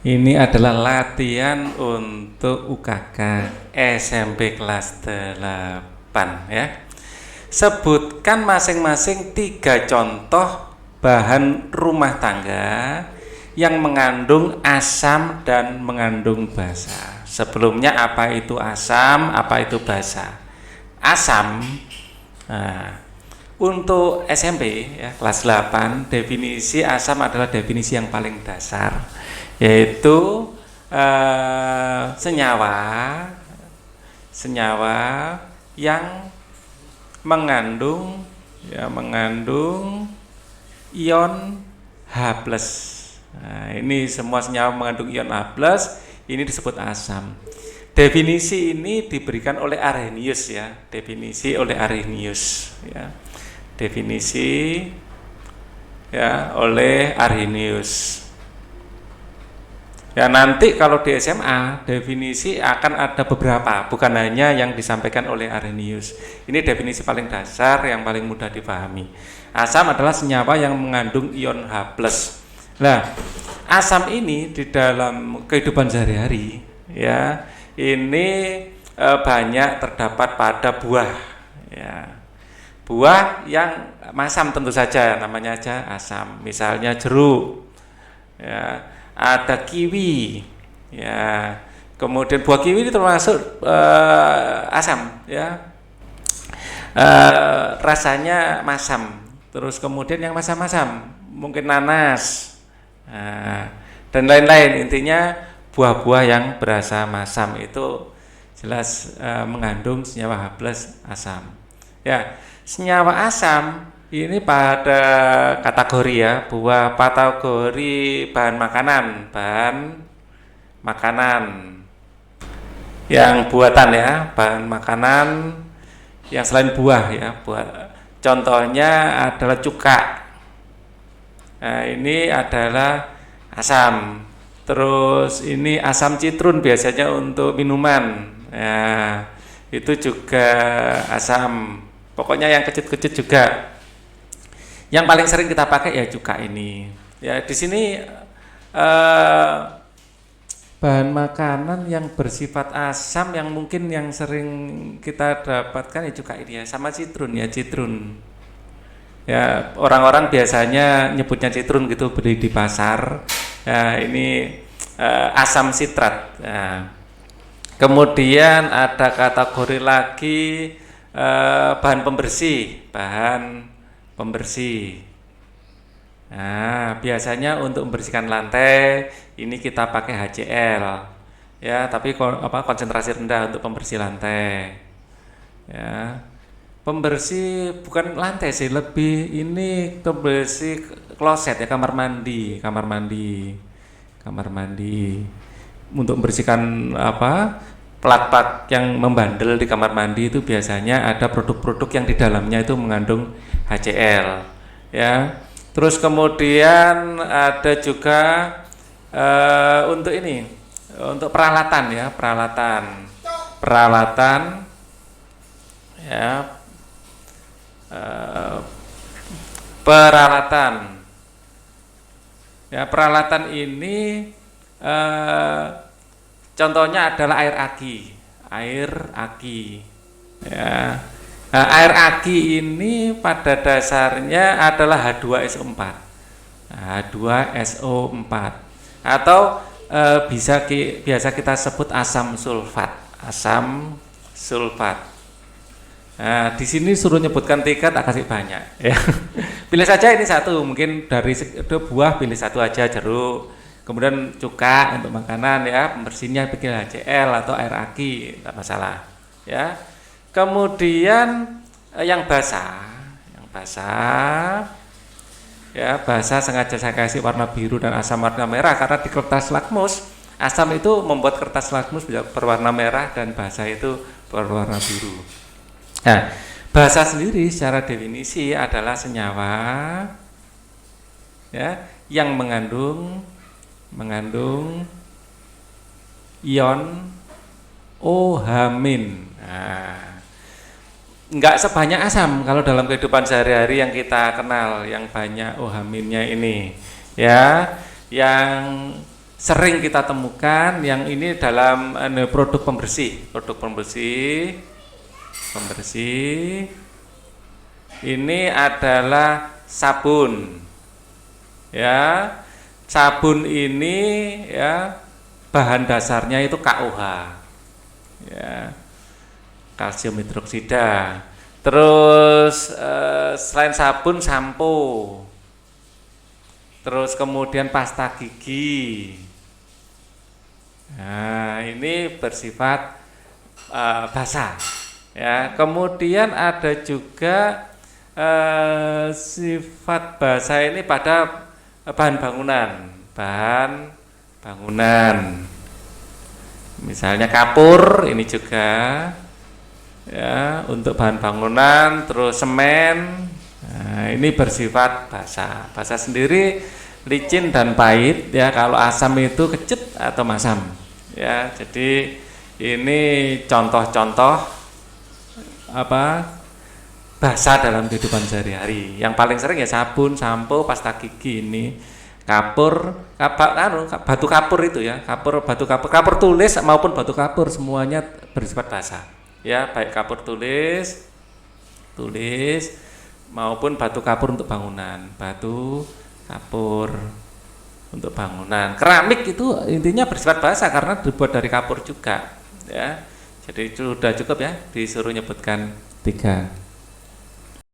Ini adalah latihan untuk UKK SMP kelas 8 ya. Sebutkan masing-masing 3 contoh bahan rumah tangga yang mengandung asam dan mengandung basa. Sebelumnya apa itu asam, apa itu basa? Asam, untuk SMP ya, kelas 8, definisi asam adalah definisi yang paling dasar, yaitu senyawa yang mengandung ion H+. Nah, ini semua senyawa mengandung ion H+, ini disebut asam. Definisi ini diberikan oleh Arrhenius ya, definisi oleh Arrhenius ya. Definisi ya oleh Arrhenius. Ya, nanti kalau di SMA definisi akan ada beberapa, bukan hanya yang disampaikan oleh Arrhenius. Ini definisi paling dasar yang paling mudah dipahami. Asam adalah senyawa yang mengandung ion H+. Nah, asam ini di dalam kehidupan sehari-hari ya, ini banyak terdapat pada buah ya. Buah yang masam tentu saja, namanya aja asam. Misalnya jeruk ya, ada kiwi ya, kemudian buah kiwi ini termasuk asam ya, rasanya masam. Terus kemudian yang masam-masam mungkin nanas dan lain-lain. Intinya buah-buah yang berasa masam itu jelas mengandung senyawa H+ asam ya. Senyawa asam ini pada kategori ya, buah kategori bahan makanan yang buatan ya, bahan makanan yang selain buah ya, contohnya adalah cuka. Nah, ini adalah asam. Terus ini asam citrun biasanya untuk minuman. Ya, itu juga asam. Pokoknya yang kecut-kecut juga. Yang paling sering kita pakai ya cuka ini. Ya, di sini bahan makanan yang bersifat asam yang mungkin yang sering kita dapatkan ya cuka ini ya, sama citrun ya, citrun. Ya, orang-orang biasanya nyebutnya citrun gitu, beli di pasar. Ya, ini asam sitrat. Ya. Kemudian ada kategori lagi bahan pembersih. Nah, biasanya untuk membersihkan lantai ini kita pakai HCl ya, tapi konsentrasi rendah untuk pembersih lantai ya. Pembersih bukan lantai sih, lebih ini pembersih kloset ya, kamar mandi untuk membersihkan plat-plat yang membandel di kamar mandi. Itu biasanya ada produk-produk yang di dalamnya itu mengandung HCl ya. Terus kemudian ada juga untuk ini, untuk peralatan ya, peralatan ya, peralatan ini contohnya adalah air aki ya. Nah, air aki ini pada dasarnya adalah H2SO4 atau biasa kita sebut asam sulfat. Nah, di sini suruh nyebutkan 3 tak kasih banyak ya. Pilih saja ini satu, mungkin dari buah pilih satu aja, jeruk. Kemudian cuka untuk makanan ya, pembersihnya pilih HCl atau air aki, tak masalah ya. Kemudian yang basah ya, basah sengaja saya kasih warna biru dan asam warna merah karena di kertas lakmus asam itu membuat kertas lakmus berwarna merah dan basah itu berwarna biru. Nah, basah sendiri secara definisi adalah senyawa ya yang mengandung ion OH-. Nah, enggak sebanyak asam kalau dalam kehidupan sehari-hari yang kita kenal, yang banyak OH-nya ini ya, yang sering kita temukan yang ini dalam produk pembersih, pembersih. Ini adalah sabun. Ya. Sabun ini ya bahan dasarnya itu KOH. Ya. Kalsium hidroksida. Terus selain sabun, sampo. Terus kemudian pasta gigi. Nah, ini bersifat basah. Ya, kemudian ada juga sifat basah ini pada bahan bangunan. Misalnya kapur ini juga ya untuk bahan bangunan, terus semen. Nah, ini bersifat basah. Basah sendiri licin dan pahit ya. Kalau asam itu kecut atau masam. Ya, jadi ini contoh-contoh basah dalam kehidupan sehari-hari. Yang paling sering ya sabun, sampo, pasta gigi ini. Kapur, batu kapur itu ya. Kapur tulis maupun batu kapur semuanya bersifat basah. Ya, baik kapur tulis maupun batu kapur untuk bangunan, batu kapur untuk bangunan. Keramik itu intinya bersifat basah karena dibuat dari kapur juga, ya. Jadi sudah cukup ya, disuruh nyebutkan 3.